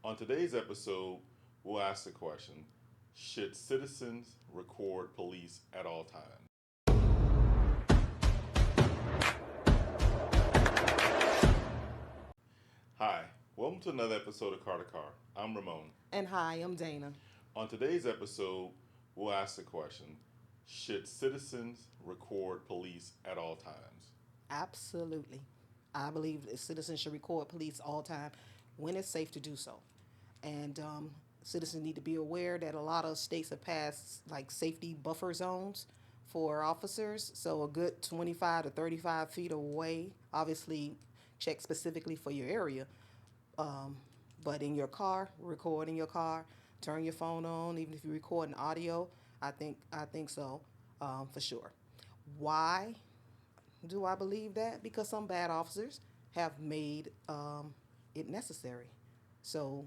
On today's episode, we'll ask the question: should citizens record police at all times? Hi, welcome to another episode of Car to Car. I'm Ramon. And hi, I'm Dana. On today's episode, we'll ask the question: should citizens record police at all times? Absolutely. I believe that citizens should record police all the time when it's safe to do so. And citizens need to be aware that a lot of states have passed like safety buffer zones for officers. So a good 25 to 35 feet away, obviously check specifically for your area. Um, but in your car, record in your car, turn your phone on, even if you're recording audio. I think so, for sure. Why do I believe that? Because some bad officers have made it necessary. So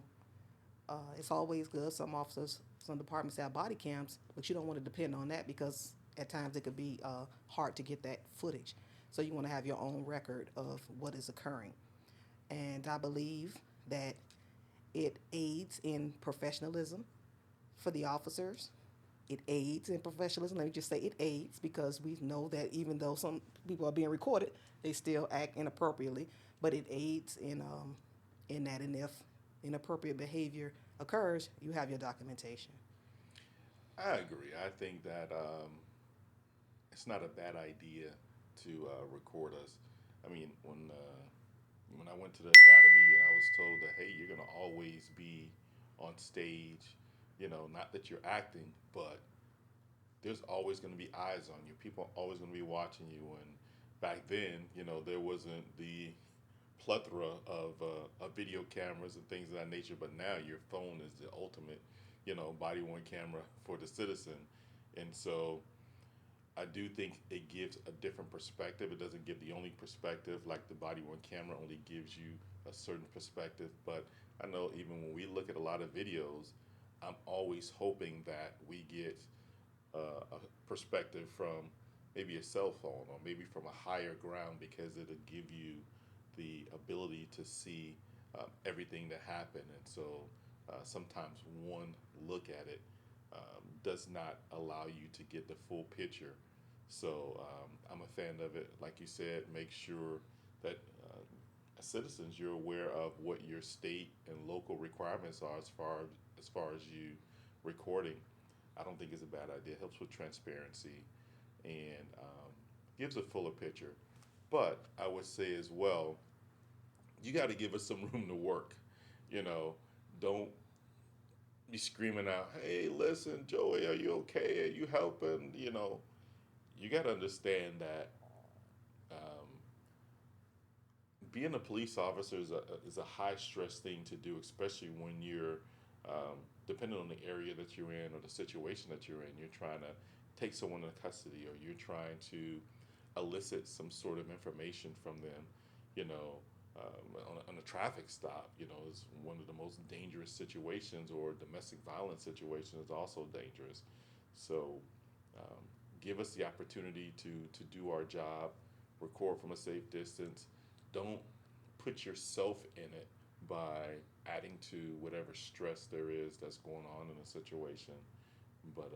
it's always good. Some officers, some departments have body cams, but you don't want to depend on that because at times it could be hard to get that footage. So you want to have your own record of what is occurring. And I believe that it aids in professionalism for the officers. It aids in professionalism. Let me just say it aids because we know that even though some people are being recorded, they still act inappropriately. But it aids in that, and if inappropriate behavior occurs, you have your documentation. I agree. I think that it's not a bad idea to record us. I mean, when I went to the academy and I was told that hey, you're gonna always be on stage. Not that you're acting, but there's always going to be eyes on you. People are always going to be watching you. And back then, there wasn't the plethora of video cameras and things of that nature. But now your phone is the ultimate, body worn camera for the citizen. And so I do think it gives a different perspective. It doesn't give the only perspective like the body worn camera only gives you a certain perspective. But I know even when we look at a lot of videos, I'm always hoping that we get a perspective from maybe a cell phone or maybe from a higher ground because it'll give you the ability to see everything that happened. And so sometimes one look at it does not allow you to get the full picture. So I'm a fan of it. Like you said, make sure that as citizens you're aware of what your state and local requirements are as far as you recording. I don't think it's a bad idea. It helps with transparency and gives a fuller picture. But I would say as well, you got to give us some room to work. You know, don't be screaming out, "Hey, listen, Joey, are you okay? Are you helping?" You got to understand that um, being a police officer is a high stress thing to do, especially when you're depending on the area that you're in or the situation that you're in. You're trying to take someone into custody or you're trying to elicit some sort of information from them. You know, on a traffic stop, is one of the most dangerous situations, or domestic violence situation is also dangerous. So, um, give us the opportunity to do our job, record from a safe distance. Don't put yourself in it by adding to whatever stress there is that's going on in a situation. But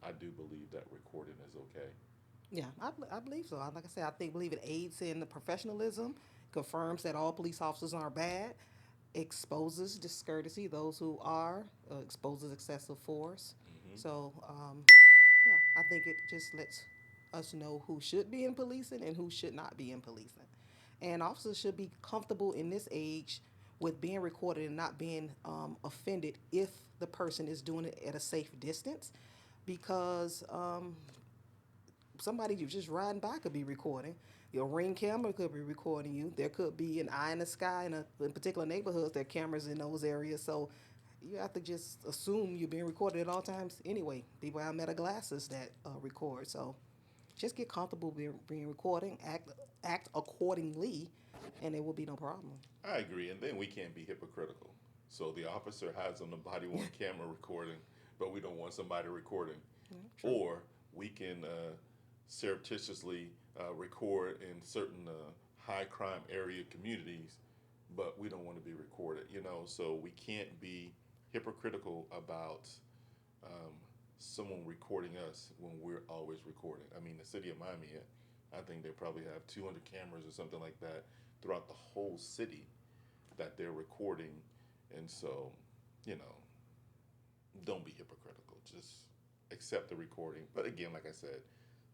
I do believe that recording is okay. Yeah, I believe so. Like I said, believe it aids in the professionalism, confirms that all police officers aren't bad, exposes discourtesy, those who are, exposes excessive force. Hmm. So, yeah, I think it just lets us know who should be in policing and who should not be in policing. And officers should be comfortable in this age with being recorded and not being offended if the person is doing it at a safe distance because somebody you just riding by could be recording. Your ring camera could be recording you. There could be an eye in the sky in particular neighborhoods. There are cameras in those areas. So you have to just assume you're being recorded at all times anyway. People have meta glasses that record. So just get comfortable being recording, act accordingly, and there will be no problem. I agree, and then we can't be hypocritical. So the officer has on the body worn camera recording, but we don't want somebody recording. True. Or we can surreptitiously record in certain high crime area communities, but we don't want to be recorded, you know. So we can't be hypocritical about um, someone recording us when we're always recording. I mean, the city of Miami, I think they probably have 200 cameras or something like that throughout the whole city that they're recording, and so, you know, don't be hypocritical. Just accept the recording. But again, like I said,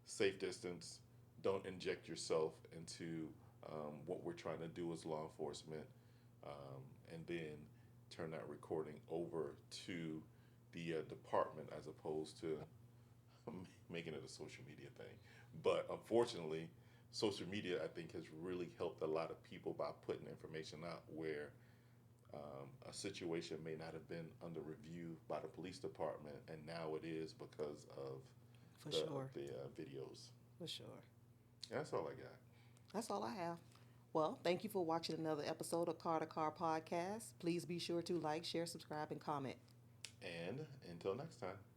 safe distance. Don't inject yourself into what we're trying to do as law enforcement, and then turn that recording over to the department as opposed to making it a social media thing. But unfortunately, social media I think has really helped a lot of people by putting information out where a situation may not have been under review by the police department, and now it is because of For sure. the videos. For sure. That's all I got. That's all I have. Well, thank you for watching another episode of Car to Car Podcast. Please be sure to like, share, subscribe, and comment. And until next time.